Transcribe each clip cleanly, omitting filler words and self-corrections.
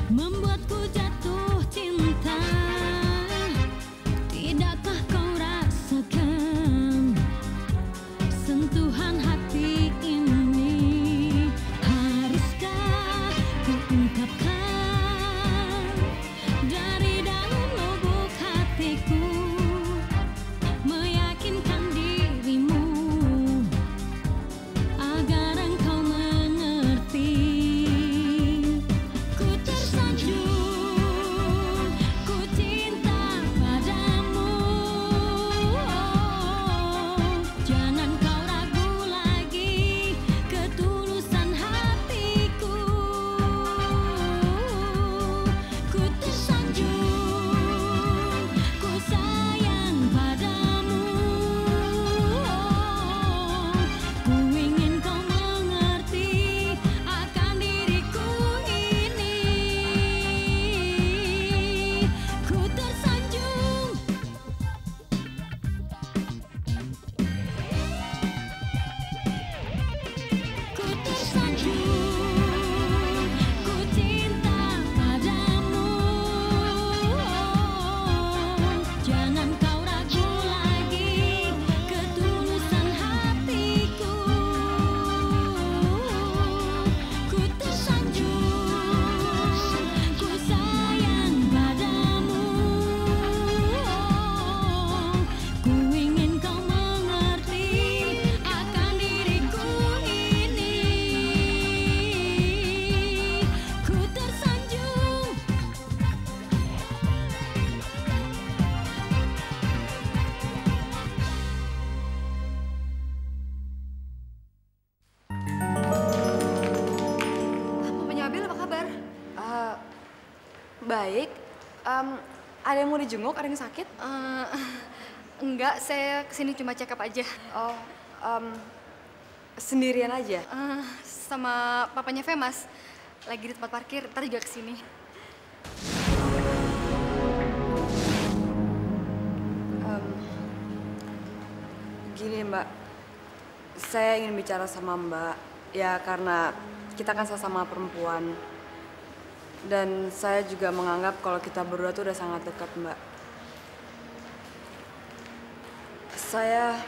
membuatku jatuh cinta. Tidakkah kau rasakan sentuhan hati ini? Haruskah ku ungkapkan dari dalam lubuk hatiku, meyakinkan dirimu agar engkau mengerti. Ku tersanjung, ku cinta padamu. Jangan kau ragu lagi ketulusan hatiku. Ku tersanjung, ku sayang padamu. Ku ingin kau mengerti akan diriku ini. Ku tersanjung. Ku tersanjung, ku cinta padamu. Jangan kau ragu lagi ketulusan hatiku. Ku tersanjung, ku sayang padamu. Ku ingin kau mengerti akan diriku ini. Ku tersanjung. Mamanya Abel apa kabar? Baik. Ada yang mau dijenguk? Ada yang sakit? Enggak, saya kesini cuma check up aja. Oh, sendirian aja? Sama papanya Femas. Lagi di tempat parkir, ntar juga kesini. Gini Mbak, saya ingin bicara sama Mbak. Ya karena kita kan sama-sama perempuan. Dan saya juga menganggap kalau kita berdua tuh udah sangat dekat Mbak. Saya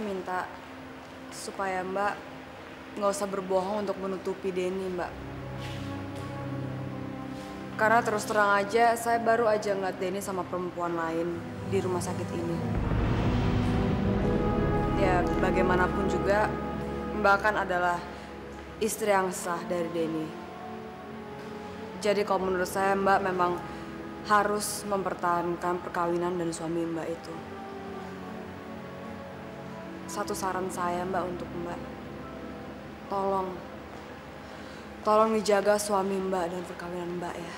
minta supaya Mbak nggak usah berbohong untuk menutupi Denny Mbak. Karena terus terang aja, saya baru aja ngeliat Denny sama perempuan lain di rumah sakit ini. Ya, bagaimanapun juga, Mbak kan adalah istri yang sah dari Denny. Jadi kalau menurut saya, Mbak memang harus mempertahankan perkawinan dari suami Mbak itu. Satu saran saya Mbak untuk Mbak, tolong dijaga suami Mbak dan perkawinan Mbak ya.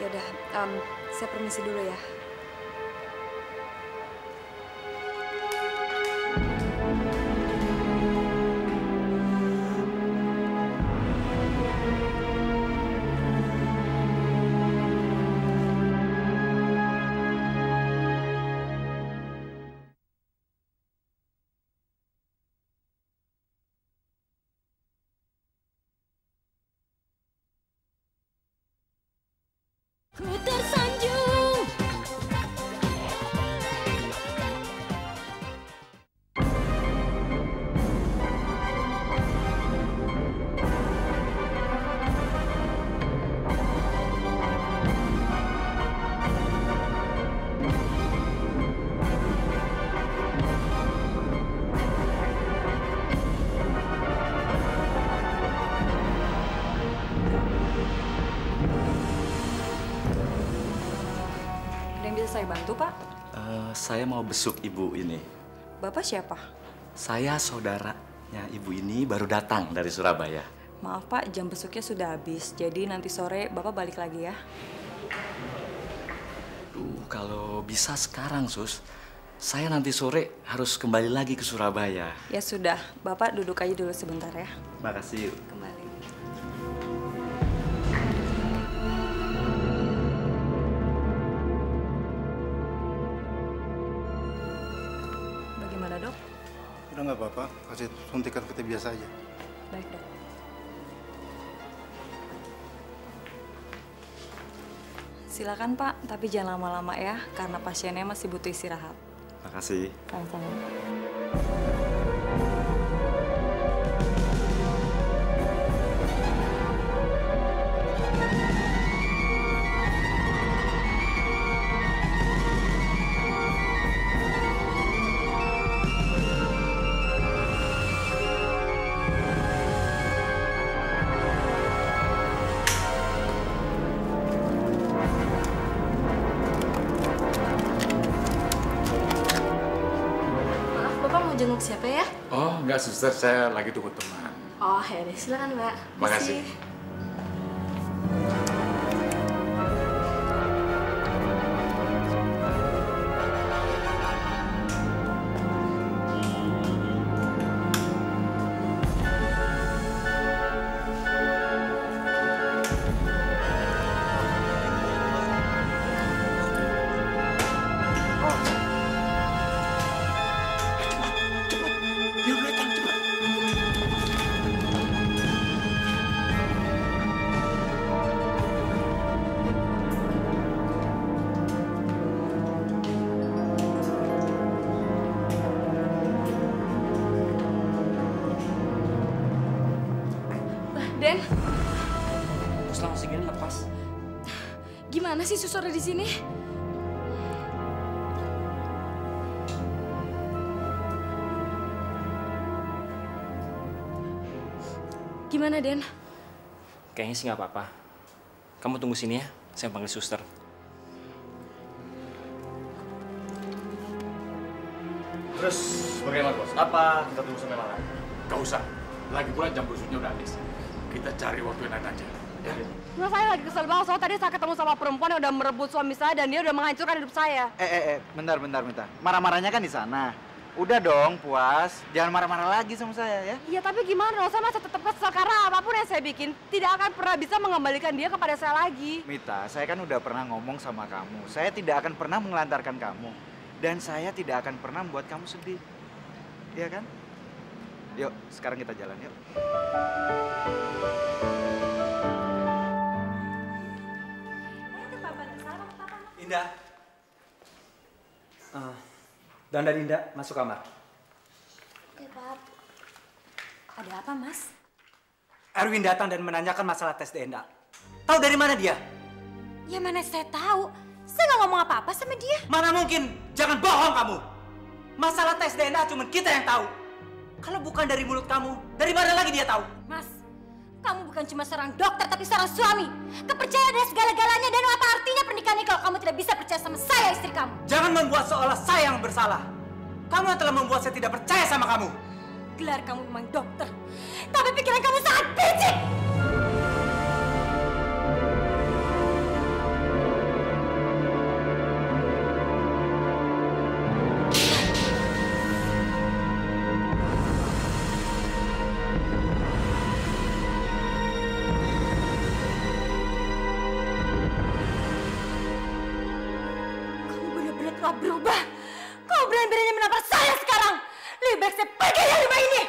Yaudah, saya permisi dulu ya. Ku tersanjung. Ada yang bisa saya bantu, Pak? Saya mau besuk ibu ini. Bapak siapa? Saya saudaranya ibu ini baru datang dari Surabaya. Maaf Pak, jam besuknya sudah habis. Jadi nanti sore Bapak balik lagi ya. Kalau bisa sekarang, Sus. Saya nanti sore harus kembali lagi ke Surabaya. Ya sudah, Bapak duduk aja dulu sebentar ya. Makasih. Kembali. Udah nggak apa-apa, kasih suntikan seperti biasa aja. Baik, Dok. Silakan, Pak, tapi jangan lama-lama ya, karena pasiennya masih butuh istirahat. Makasih. Sama-sama. Maaf, Bapak mau jenguk siapa ya? Oh, enggak suster, saya lagi tunggu teman. Oh, ya udah, silakan, Mbak. Makasih. Den, Terus langsung gini lepas. gimana sih suster ada di sini? Gimana, Den? Kayaknya sih nggak apa-apa. Kamu tunggu sini ya, saya panggil suster. Terus bagaimana, Bos? Apa kita tunggu sampai malam? Gak usah. Lagi pula jam busuknya udah habis. Kita cari waktu yang lain aja. Ya. Nah, saya lagi kesel banget soalnya tadi saya ketemu sama perempuan yang udah merebut suami saya dan dia udah menghancurkan hidup saya. Bentar. Marah-marahnya kan di sana. Udah dong, puas. Jangan marah-marah lagi sama saya ya. Iya, tapi gimana dong? Saya masih tetap kesel karena apapun yang saya bikin tidak akan pernah bisa mengembalikan dia kepada saya lagi. Mita, saya kan udah pernah ngomong sama kamu. Saya tidak akan pernah menelantarkan kamu. Dan saya tidak akan pernah membuat kamu sedih. Iya kan? Yuk, sekarang kita jalan yuk. Indah. Dan Indah masuk kamar. Ya, Pak. Ada apa, Mas? Erwin datang dan menanyakan masalah tes DNA. Tahu dari mana dia? Ya mana saya tahu. Saya nggak ngomong apa-apa sama dia. Mana mungkin? Jangan bohong kamu. Masalah tes DNA cuma kita yang tahu. Kalau bukan dari mulut kamu, dari mana lagi dia tahu? Mas, kamu bukan cuma seorang dokter tapi seorang suami. Kepercayaan adalah segala-galanya dan apa artinya pernikahan ini kalau kamu tidak bisa percaya sama saya, istri kamu? Jangan membuat seolah saya yang bersalah. Kamu yang telah membuat saya tidak percaya sama kamu. Gelar kamu memang dokter, tapi pikiran kamu sangat picik. Kamu benar-benar telah berubah. Kamu berani-beraninya menampar saya sekarang. Lebih baik saya pergi dari rumah ini.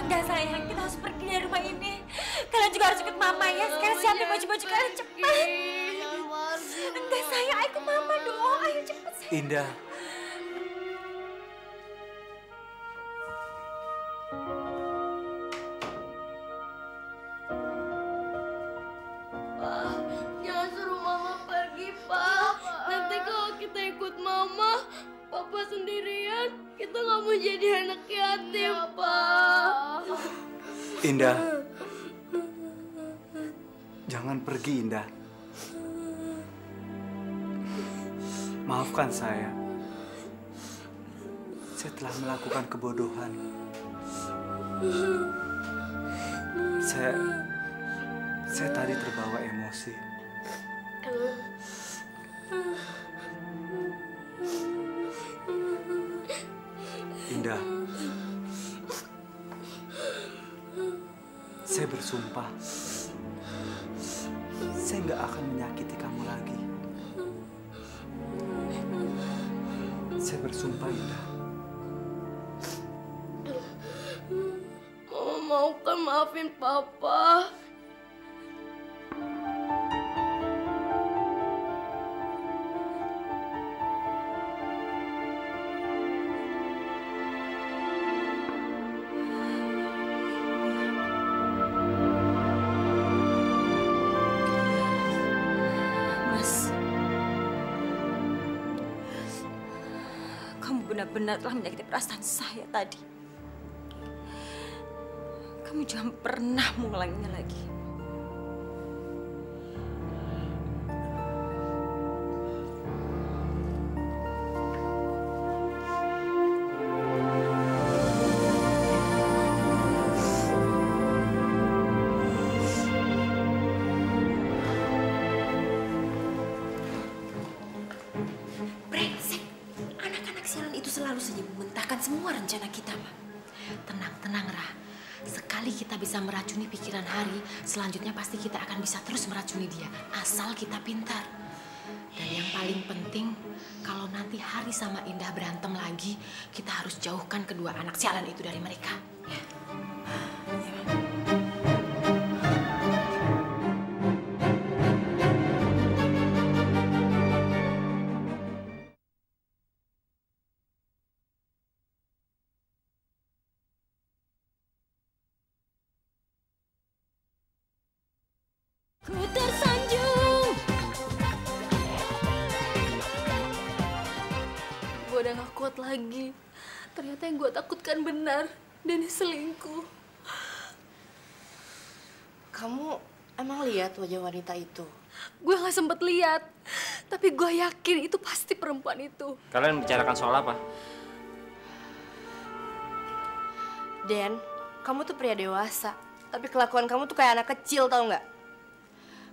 Enggak sayang, kita harus pergi dari rumah ini. Kalian juga harus ikut mama ya. Sekarang siapin baju-baju kalian cepat. Enggak sayang, ayo ikut mama dong. Ayo cepat. Indah. Jangan suruh mama pergi, Pak. Nanti kalau kita ikut mama, papa sendirian, kita nggak mau jadi anak yatim, Pak. Indah. Jangan pergi, Indah. Maafkan saya. Saya telah melakukan kebodohan. Saya tadi terbawa emosi. Indah, saya bersumpah, saya nggak akan menyakiti kamu lagi. Saya bersumpah, Indah. Mama mau kan maafin Papa. Benar-benar telah menyakiti perasaan saya tadi. Kamu jangan pernah mengulanginya lagi. Selalu saja membentangkan semua rencana kita, Pak. Tenang, Rah. Sekali kita bisa meracuni pikiran Hari, selanjutnya pasti kita akan bisa terus meracuni dia. Asal kita pintar. Dan yang paling penting, kalau nanti Hari sama Indah berantem lagi, kita harus jauhkan kedua anak sialan itu dari mereka. Ya. Ku tersanjung. Gue udah gak kuat lagi. Ternyata yang gue takutkan benar. Denny selingkuh. Kamu emang lihat wajah wanita itu? Gue gak sempet lihat. Tapi gue yakin itu pasti perempuan itu. Kalian bicarakan soal apa? Den, kamu tuh pria dewasa. Tapi kelakuan kamu tuh kayak anak kecil, tau nggak?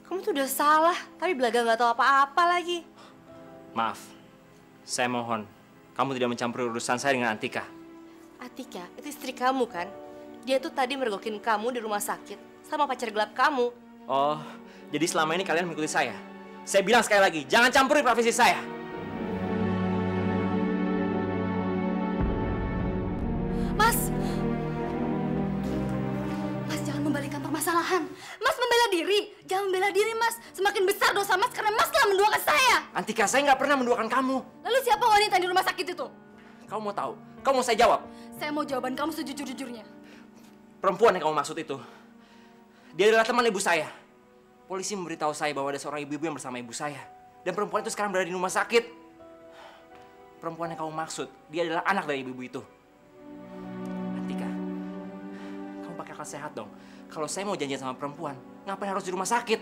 Kamu tuh udah salah, tapi belaga nggak tahu apa-apa lagi. Maaf, saya mohon. Kamu tidak mencampuri urusan saya dengan Antika. Atika, itu istri kamu kan? Dia tuh tadi mergokin kamu di rumah sakit sama pacar gelap kamu. Oh, jadi selama ini kalian mengikuti saya? Saya bilang sekali lagi, jangan campuri privasi saya. Mas! Mas, jangan membalikan permasalahan. Mas membela diri. Jangan membela diri, Mas. Semakin besar dosa Mas karena Mas telah menduakan saya. Antika, saya nggak pernah menduakan kamu. Lalu siapa wanita di rumah sakit itu? Kamu mau tahu? Kamu mau saya jawab? Saya mau jawaban kamu sejujur-jujurnya. Perempuan yang kamu maksud itu, dia adalah teman ibu saya. Polisi memberitahu saya bahwa ada seorang ibu-ibu yang bersama ibu saya. Dan perempuan itu sekarang berada di rumah sakit. Perempuan yang kamu maksud, dia adalah anak dari ibu-ibu itu. Antika, kamu pakai akal sehat dong. Kalau saya mau janjian sama perempuan, ngapain harus di rumah sakit?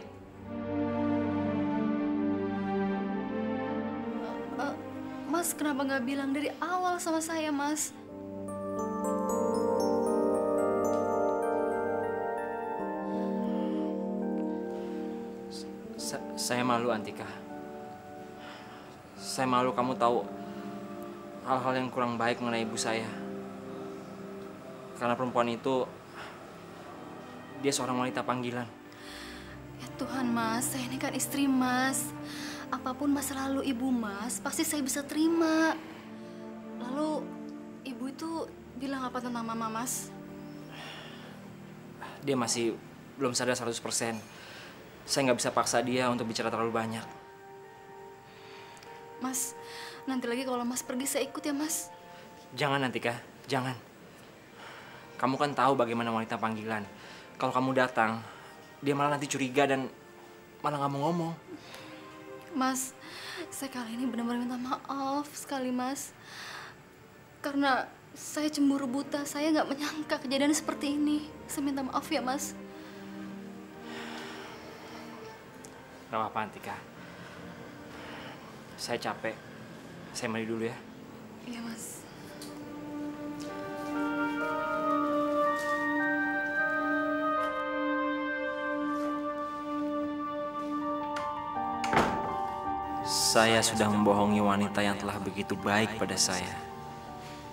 Mas, kenapa nggak bilang dari awal sama saya, Mas? Saya malu, Antika. Saya malu kamu tahu hal-hal yang kurang baik mengenai ibu saya. Karena perempuan itu, dia seorang wanita panggilan. Ya Tuhan, Mas. Saya ini kan istri Mas. Apapun masa lalu ibu Mas, pasti saya bisa terima. Lalu, ibu itu bilang apa tentang mama Mas? Dia masih belum sadar 100%. Saya nggak bisa paksa dia untuk bicara terlalu banyak. Mas, nanti lagi kalau Mas pergi saya ikut ya, Mas. Jangan, Antika. Jangan. Kamu kan tahu bagaimana wanita panggilan. Kalau kamu datang, dia malah nanti curiga dan malah nggak mau ngomong. Mas, saya kali ini benar-benar minta maaf sekali, Mas. Karena saya cemburu buta, saya nggak menyangka kejadian seperti ini. Saya minta maaf ya, Mas. Gak apa-apa, Antika. Saya capek. Saya mandi dulu ya. Iya, Mas. Saya sudah membohongi wanita yang telah begitu baik pada saya.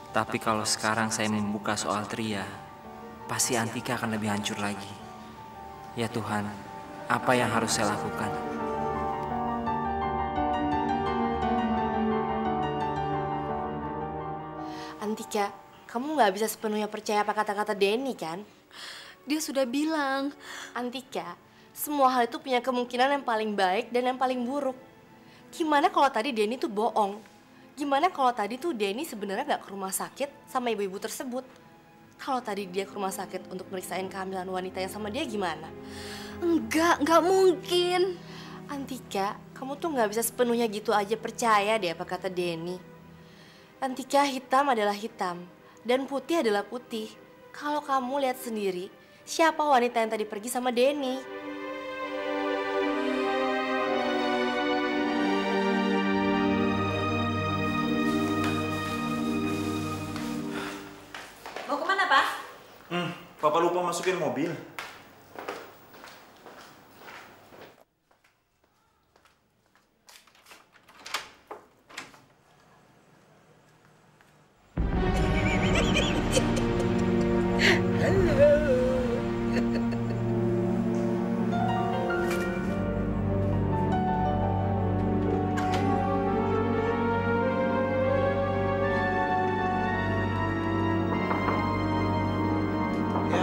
Tapi kalau sekarang saya membuka soal Tria, pasti Antika akan lebih hancur lagi. Ya Tuhan, apa yang harus saya lakukan? Antika, kamu nggak bisa sepenuhnya percaya apa kata-kata Denny kan? Dia sudah bilang. Antika, semua hal itu punya kemungkinan yang paling baik dan yang paling buruk. Gimana kalau tadi Denny tuh bohong? Gimana kalau tadi tuh Denny sebenarnya nggak ke rumah sakit sama ibu-ibu tersebut? Kalau tadi dia ke rumah sakit untuk meriksain kehamilan wanita yang sama dia gimana? Enggak mungkin. Antika, kamu tuh nggak bisa sepenuhnya gitu aja percaya deh apa kata Denny. Antika, hitam adalah hitam dan putih adalah putih. Kalau kamu lihat sendiri, siapa wanita yang tadi pergi sama Denny? Mau kemana, Pak? Papa lupa masukin mobil.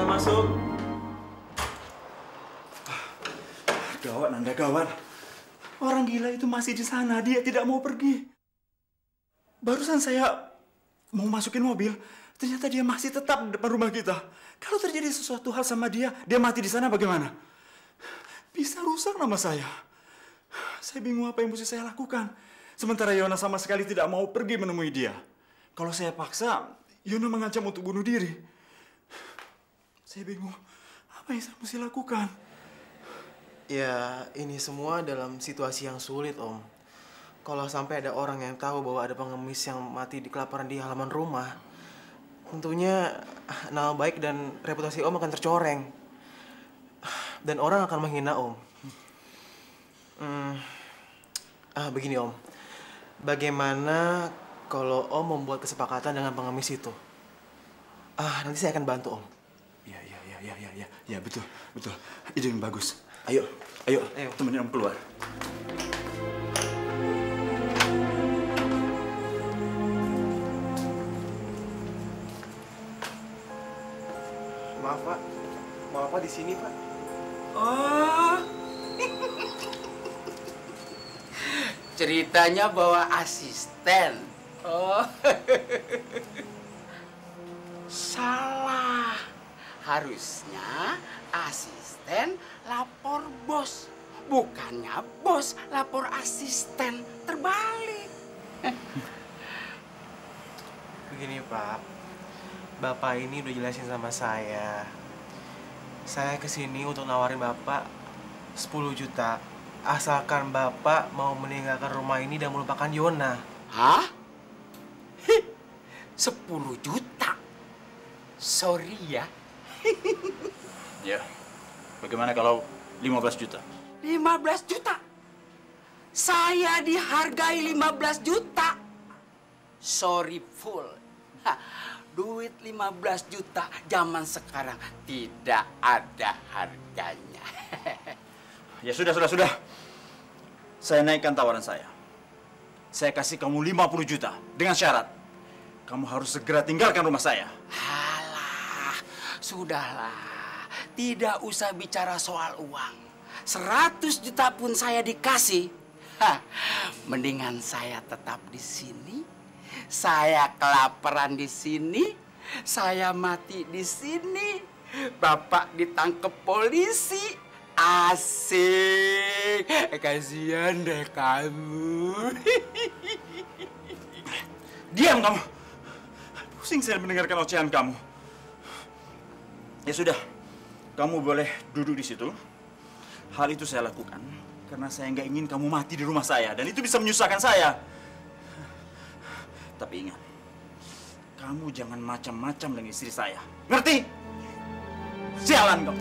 Masuk. Gawat, Nanda, gawat. Orang gila itu masih di sana. Dia tidak mau pergi. Barusan saya mau masukin mobil, ternyata dia masih tetap di depan rumah kita. Kalau terjadi sesuatu hal sama dia mati di sana bagaimana? Bisa rusak nama saya. Saya bingung apa yang mesti saya lakukan. Sementara Yona sama sekali tidak mau pergi menemui dia. Kalau saya paksa, Yona mengancam untuk bunuh diri. Saya bingung, apa yang saya mesti lakukan? Ya, ini semua dalam situasi yang sulit, Om. Kalau sampai ada orang yang tahu bahwa ada pengemis yang mati kelaparan di halaman rumah, tentunya nama baik dan reputasi Om akan tercoreng. Dan orang akan menghina Om. Begini, Om. Bagaimana kalau Om membuat kesepakatan dengan pengemis itu? Nanti saya akan bantu, Om. Ya, betul. Ide yang bagus. Ayo, temenin Om keluar. Maaf, Pak. Mau apa di sini, Pak? Oh. Ceritanya bawa asisten. Oh. Salah. Harusnya asisten lapor bos. Bukannya bos lapor asisten. Terbalik. Begini, Pak. Bapak ini udah jelasin sama saya. Saya kesini untuk nawarin Bapak 10 juta. Asalkan Bapak mau meninggalkan rumah ini dan melupakan Yona. Hah? 10 juta? Sorry ya. Ya, bagaimana kalau 15 juta? 15 juta? Saya dihargai 15 juta. Sorry full. Duit 15 juta zaman sekarang tidak ada harganya. Ya sudah. Saya naikkan tawaran saya. Saya kasih kamu 50 juta dengan syarat kamu harus segera tinggalkan rumah saya. Alah, sudahlah. Tidak usah bicara soal uang. 100 juta pun saya dikasih. Mendingan saya tetap di sini. Saya kelaparan di sini. Saya mati di sini. Bapak ditangkap polisi. Asik. Kasihan deh kamu. Diam kamu. Pusing saya mendengarkan ocehan kamu. Ya sudah. Kamu boleh duduk di situ. Hal itu saya lakukan karena saya nggak ingin kamu mati di rumah saya. Dan itu bisa menyusahkan saya. Tapi ingat, kamu jangan macam-macam dengan istri saya. Ngerti? Sialan kamu.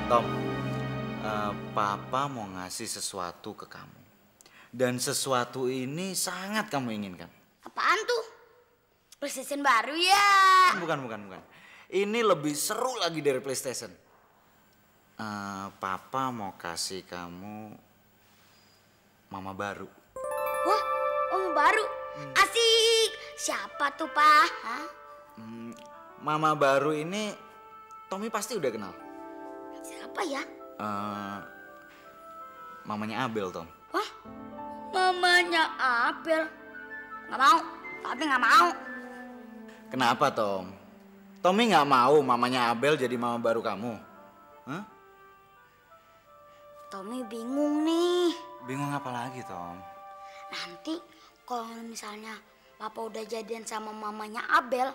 Tom, Papa mau ngasih sesuatu ke kamu. Dan sesuatu ini sangat kamu inginkan. Apaan tuh? PlayStation baru ya? Bukan. Ini lebih seru lagi dari PlayStation. Papa mau kasih kamu mama baru. Wah, mama baru? Asik! Siapa tuh, Pak? Hah? Mama baru ini Tommy pasti udah kenal. Siapa ya? Mamanya Abel, Tom. Wah, mamanya Abel? Nggak mau, tapi nggak mau. Kenapa, Tom? Tommy nggak mau mamanya Abel jadi mama baru kamu? Hah? Tommy bingung nih. Bingung apa lagi, Tom? Nanti kalau misalnya Papa udah jadian sama mamanya Abel,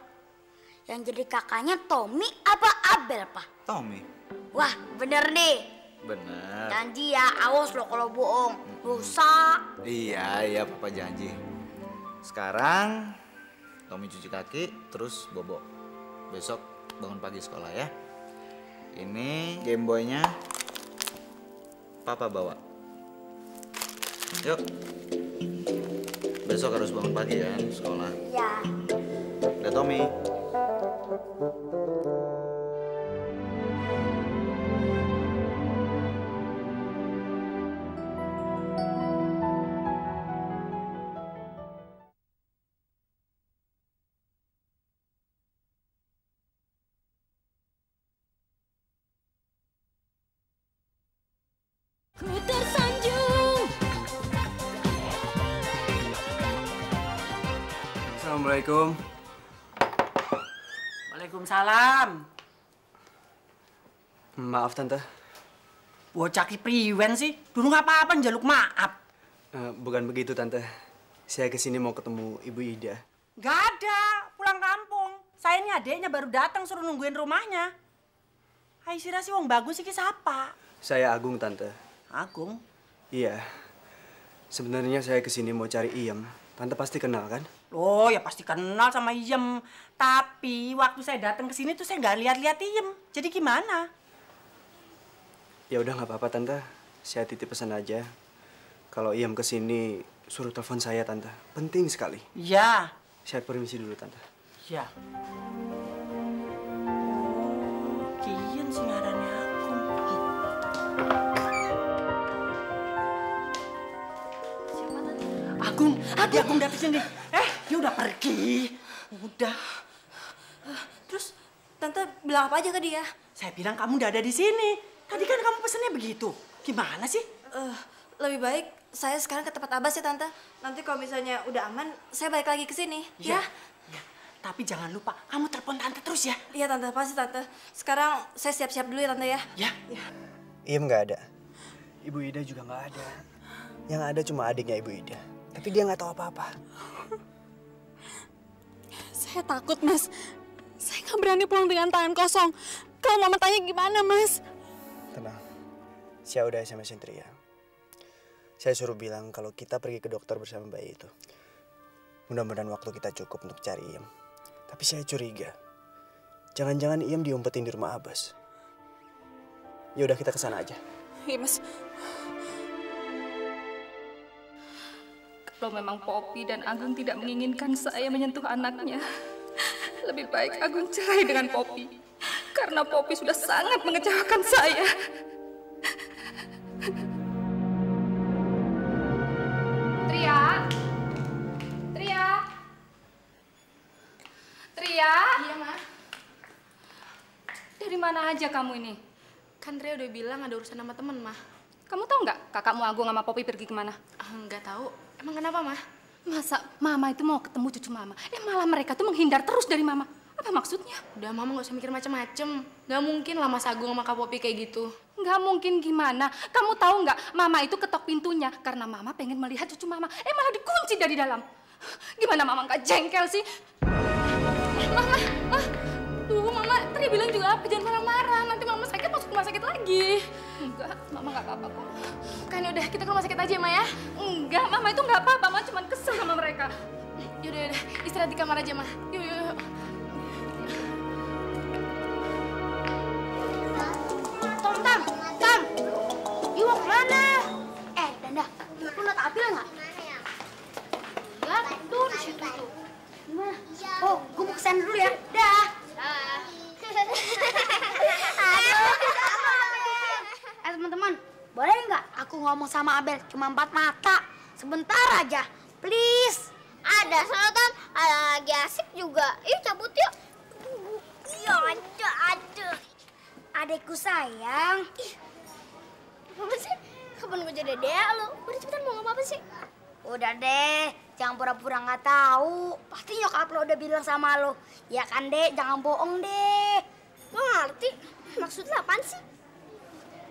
yang jadi kakaknya Tommy apa Abel, Pak? Tommy. Wah, bener deh. Bener. Janji ya, awas lo kalau bohong. Dosa. Iya, Papa janji. Sekarang Tommy cuci kaki, terus bobo. Besok bangun pagi sekolah ya. Ini Game Boy-nya Papa bawa. Yuk. Besok harus bangun pagi ya sekolah. Ya. Udah, Tommy. Ku tersanjung. Assalamualaikum. Waalaikumsalam. Maaf tante. Bocah ki priwen sih? Dulu nggak apa-apa njaluk maaf. Bukan begitu tante. Saya kesini mau ketemu Ibu Ida. Nggak ada, pulang kampung. Saya ini adeknya baru datang suruh nungguin rumahnya. Hai sira sih wong bagus sih siapa? Saya Agung tante. Agung? Iya. Sebenarnya saya kesini mau cari Iem. Tante pasti kenal kan? Oh ya pasti kenal sama Iem. Tapi waktu saya datang ke sini tuh saya nggak lihat-lihat Iem. Jadi gimana? Ya udah nggak apa-apa tante. Saya titip pesan aja. Kalau Iem kesini suruh telepon saya tante. Penting sekali. Iya. Saya permisi dulu tante. Iya. Kian sih ngarannya Agung. Agung datang sini. Dia udah pergi. Udah. Terus tante bilang apa aja ke dia? Saya bilang kamu udah ada di sini. Tadi kan kamu pesennya begitu. Gimana sih? Lebih baik saya sekarang ke tempat Abbas ya tante. Nanti kalau misalnya udah aman, saya balik lagi ke sini. Ya? Tapi jangan lupa, kamu telepon tante terus ya. Iya tante, pasti tante. Sekarang saya siap-siap dulu ya tante ya. Ya. Iem nggak ada. Ibu Ida juga nggak ada. Yang ada cuma adiknya Ibu Ida. Tapi dia nggak tahu apa-apa. Saya takut, Mas. Saya nggak berani pulang dengan tangan kosong. Kalau Mama tanya gimana, Mas? Tenang. Saya udah SMS-in Tria. Saya suruh bilang kalau kita pergi ke dokter bersama bayi itu. Mudah-mudahan waktu kita cukup untuk cari Iem. Tapi saya curiga. Jangan-jangan Iem diumpetin di rumah Abbas. Ya udah kita kesana aja. Iya, Mas. Kalau memang Poppy dan Agung tidak menginginkan saya menyentuh anaknya, lebih baik Agung cerai dengan Poppy. Karena Poppy sudah sangat mengecewakan saya. Tria? Tria? Tria? Iya, Ma. Dari mana aja kamu ini? Kan Tria udah bilang ada urusan sama temen, Ma. Kamu tahu nggak kakakmu Agung sama Poppy pergi kemana? Nggak tahu. Emang kenapa, Ma? Masa Mama itu mau ketemu cucu Mama? Malah mereka tuh menghindar terus dari Mama. Apa maksudnya? Udah, Mama nggak usah mikir macem-macem. Nggak mungkin lah Mas Agung sama Kak Poppy kayak gitu. Nggak mungkin gimana? Kamu tahu nggak? Mama itu ketok pintunya karena Mama pengen melihat cucu Mama. Malah dikunci dari dalam. Gimana Mama nggak jengkel sih? Mama, Duh, Mama tadi bilang juga apa? Jangan marah-marah. Nanti Mama sakit masuk rumah sakit lagi. Enggak, Mama nggak apa-apa kok. Kan udah, kita ke rumah sakit aja, Ma ya? Enggak, Mama itu nggak apa-apa. Mama cuma kesel sama mereka. Yaudah, istirahat di kamar aja, Ma. Yuk. Tom, April nggak? Ya, tuh di situ tuh. Gimana? Oh, gue mau kesana dulu ya. Dah. Teman-teman, boleh nggak aku ngomong sama Abel cuma 4 mata? Sebentar aja, please. Ada Selatan, ada lagi asik juga. Yuk cabut yuk. Iya, ada. Adekku sayang. Apa sih? Kapan gue jadi dea lo? Udah cepetan mau ngomong apa sih? Udah deh, jangan pura-pura nggak tahu. Pasti nyokap lo udah bilang sama lo. Ya kan deh, jangan bohong deh. Gue ngerti. Maksudnya apaan sih?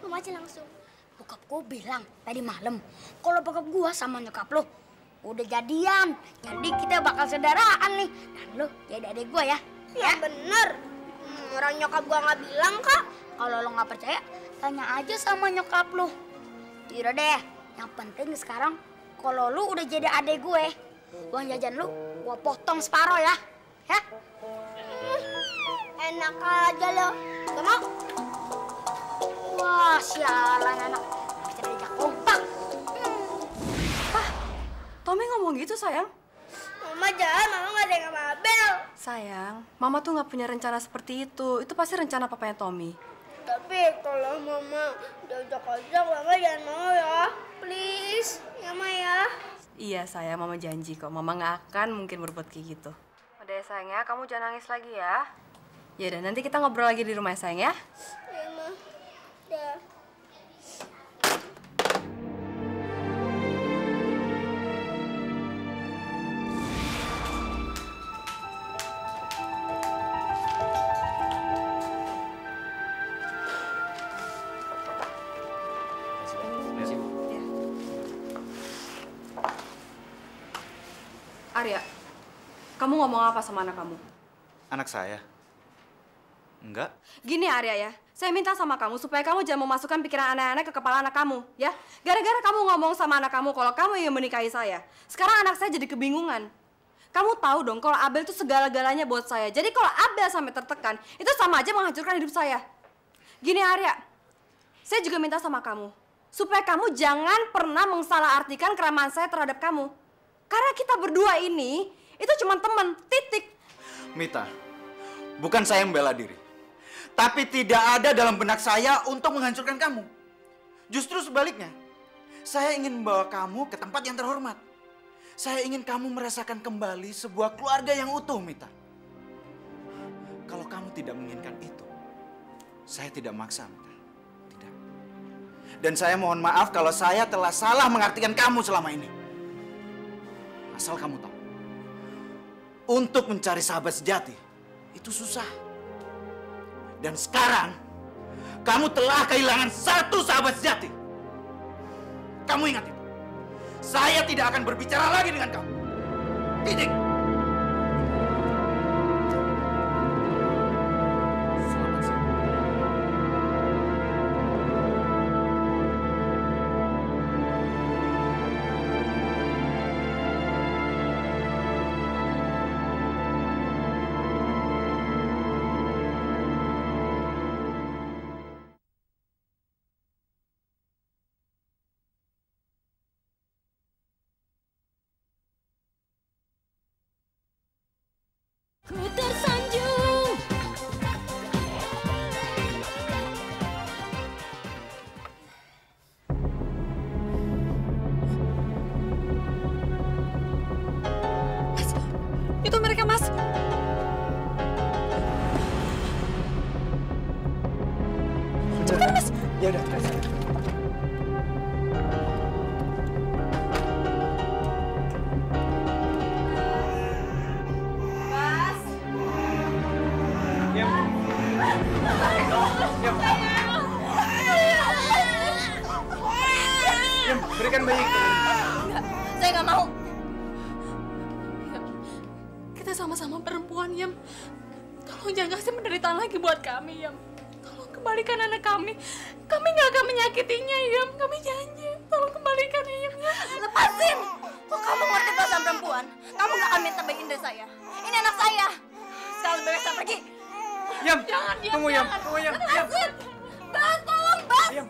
Ngomong aja langsung. Bokap gue bilang tadi malam kalau bokap gue sama nyokap lo udah jadian. Jadi kita bakal saudaraan nih. Dan lo jadi adik gue ya. Ya bener. Orang nyokap gue nggak bilang kok. Kalau lo nggak percaya, tanya aja sama nyokap lo. Yaudah deh, yang penting sekarang kalau lu udah jadi adik gue, uang jajan lu gua potong separuh ya. Ya? Enak aja lo. Gak mau? Wah, sialan anak. Bisa diajak kompak. Tommy ngomong gitu, sayang. Mama jalan, mama gak ada yang sama Abel. Sayang, Mama tuh nggak punya rencana seperti itu. Itu pasti rencana papanya Tommy. Tapi kalau mama diajak-ajak, mama jangan mau ya. Please, ya Ma ya. Iya, sayang, Mama janji kok. Mama nggak akan mungkin berbuat kayak gitu. Udah ya, sayang ya, kamu jangan nangis lagi ya. Ya udah, nanti kita ngobrol lagi di rumah ya, sayang ya. Ya Ma. Dah. Arya, kamu ngomong apa sama anak kamu? Anak saya? Enggak. Gini Arya ya, saya minta sama kamu supaya kamu jangan memasukkan pikiran aneh-aneh ke kepala anak kamu, ya. Gara-gara kamu ngomong sama anak kamu kalau kamu ingin menikahi saya, sekarang anak saya jadi kebingungan. Kamu tahu dong kalau Abel itu segala-galanya buat saya. Jadi kalau Abel sampai tertekan, itu sama aja menghancurkan hidup saya. Gini Arya, saya juga minta sama kamu, supaya kamu jangan pernah mensalahartikan keramahan saya terhadap kamu. Karena kita berdua ini, itu cuma teman, titik. Mita, bukan saya membela diri. Tapi tidak ada dalam benak saya untuk menghancurkan kamu. Justru sebaliknya, saya ingin membawa kamu ke tempat yang terhormat. Saya ingin kamu merasakan kembali sebuah keluarga yang utuh, Mita. Kalau kamu tidak menginginkan itu, saya tidak maksa, Mita. Tidak. Dan saya mohon maaf kalau saya telah salah mengartikan kamu selama ini. Asal kamu tahu, untuk mencari sahabat sejati, itu susah. Dan sekarang, kamu telah kehilangan satu sahabat sejati. Kamu ingat itu. Saya tidak akan berbicara lagi dengan kamu. Titik. Selamat siang. Ku tersanjung. Mas, itu mereka, Mas. Cepetan, Mas. Ya udah, terus. Berikan bayi itu. Enggak, saya nggak mau. Kita sama-sama perempuan, Yam. Tolong jangan kasih penderitaan lagi buat kami, Yam. Tolong kembalikan anak kami. Kami nggak akan menyakitinya, Yam. Kami janji. Tolong kembalikan, Yam. Lepasin! Kok kamu ngerti perasaan perempuan? Kamu nggak akan minta bagian dari saya. Ini anak saya. Sekarang lebih baik saya pergi. Yam, Jangan, Yam. tunggu Yam, Jangan. tunggu Yam. Lepasin! Bas, tolong, Bas! Yam.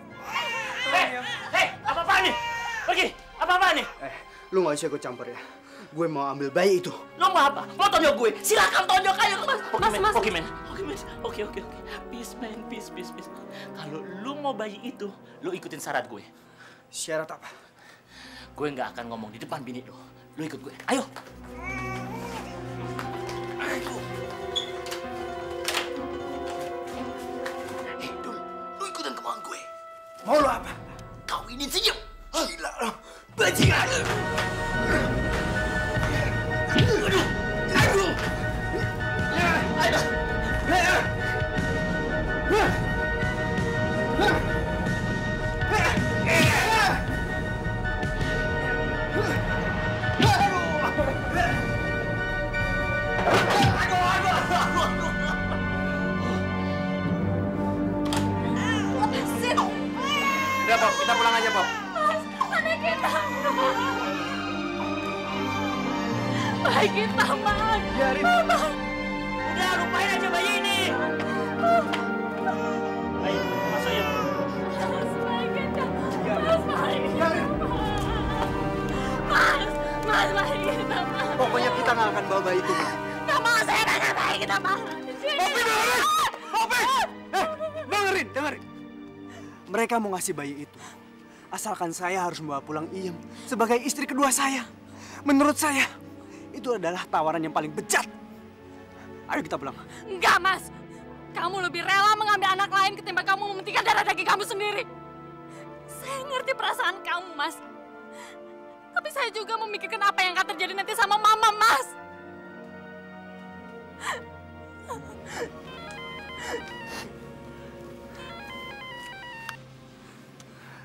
Hei, apa-apaan nih? Pergi! Apa-apa nih? Lu nggak usah ikut campur ya. Gue mau ambil bayi itu. Lo mau apa? Mau tonjok gue? Silakan tonjok, ayo mas. Oke men. Oke. Peace man, peace. Kalau lu mau bayi itu, lu ikutin syarat gue. Syarat apa? Gue nggak akan ngomong di depan bini lo. Lu ikut gue, ayo. Dul, lu ikutin kemauan gue. Mau lo apa? Kau ini senyum. Gila lo, bajingan. Udah, Pop. Kita pulang aja, Pop. Anak kita. Bayi kita, Mas. Biarin. Udah, lupain aja bayi ini. Ayo, masuk yuk. Bayi kita. Mas, bayi kita. Mas, bayi kita, Mas. Pokoknya kita nggak akan bawa bayi itu. Nggak mau, saya nggak bayi kita, Mas. Popi, dengerin! Popi! Dengerin! Mereka mau ngasih bayi itu. Asalkan saya harus membawa pulang Iem sebagai istri kedua saya. Menurut saya, itu adalah tawaran yang paling bejat. Ayo kita pulang. Enggak, Mas. Kamu lebih rela mengambil anak lain ketimbang kamu mementingkan darah daging kamu sendiri. Saya ngerti perasaan kamu, Mas. Tapi saya juga memikirkan apa yang akan terjadi nanti sama Mama, Mas.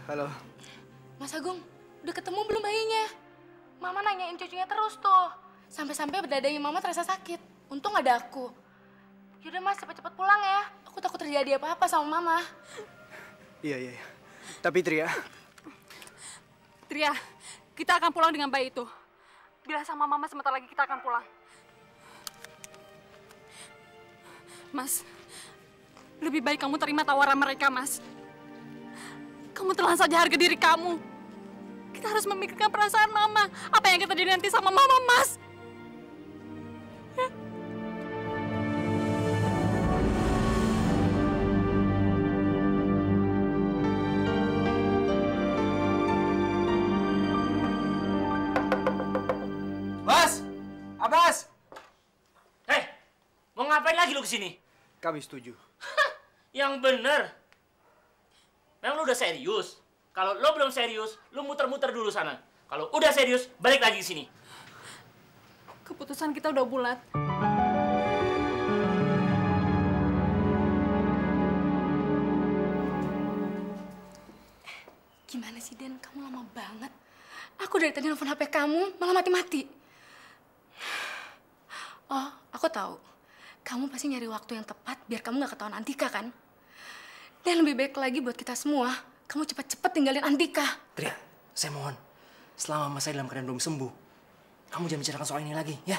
Halo. Mas Agung, udah ketemu belum bayinya? Mama nanyain cucunya terus tuh. Sampai-sampai dadanya Mama terasa sakit. Untung ada aku. Yaudah Mas, cepet-cepet pulang ya. Aku takut terjadi apa-apa sama Mama. Iya. Tapi Tria. Tria, kita akan pulang dengan bayi itu. Bilang sama Mama sebentar lagi kita akan pulang. Mas, lebih baik kamu terima tawaran mereka, Mas. Kamu telan saja harga diri kamu. Kita harus memikirkan perasaan Mama. Apa yang akan terjadi nanti sama Mama, Mas? Bas! Abbas! Mau ngapain lagi lu kesini? Kami setuju. Yang bener. Memang lu udah serius? Kalau lo belum serius, lu muter-muter dulu sana. Kalau udah serius, balik lagi ke sini. Keputusan kita udah bulat. Gimana sih, Den? Kamu lama banget. Aku dari tadi nelfon HP kamu, malah mati-mati. Oh, aku tahu. Kamu pasti nyari waktu yang tepat biar kamu nggak ketahuan Antika, kan? Dan lebih baik lagi buat kita semua, kamu cepat-cepat tinggalin Antika. Tria, saya mohon. Selama Mas saya dalam keadaan belum sembuh, kamu jangan bicarakan soal ini lagi, ya?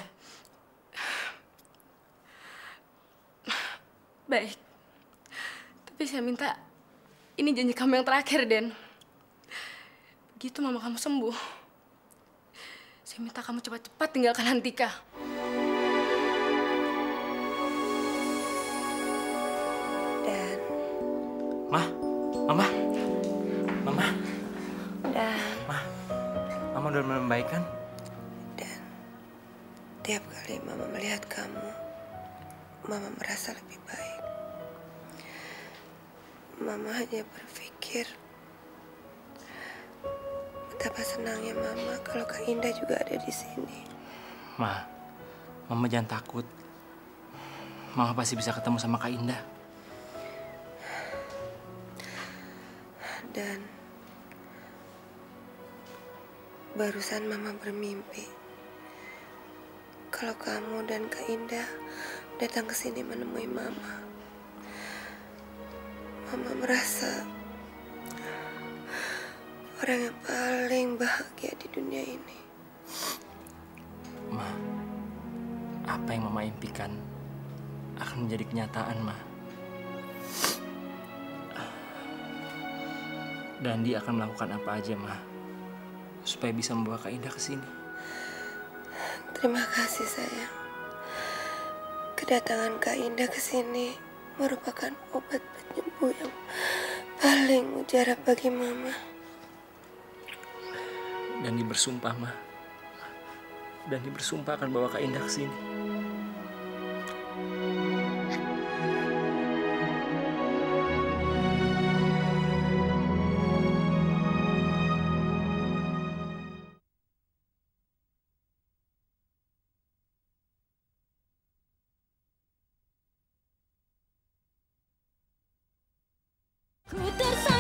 Baik. Tapi saya minta, ini janji kamu yang terakhir, Den. Begitu mama kamu sembuh, saya minta kamu cepat-cepat tinggalkan Antika. Dan Mama. Dan Mama udah membaik kan? Dan tiap kali Mama melihat kamu, Mama merasa lebih baik. Mama hanya berpikir betapa senangnya Mama kalau Kak Indah juga ada di sini. Mama jangan takut. Mama pasti bisa ketemu sama Kak Indah. Dan barusan Mama bermimpi kalau kamu dan Kak Indah datang ke sini menemui Mama. Mama merasa orang yang paling bahagia di dunia ini. Apa yang Mama impikan akan menjadi kenyataan, Ma. Dan dia akan melakukan apa aja, Ma, supaya bisa membawa Kak Indah ke sini. Terima kasih sayang. Kedatangan Kak Indah ke sini merupakan obat penyembuh yang paling mujarab bagi Mama. Dani bersumpah, Ma. Dani bersumpah akan bawa Kak Indah ke sini. Ku tersayang.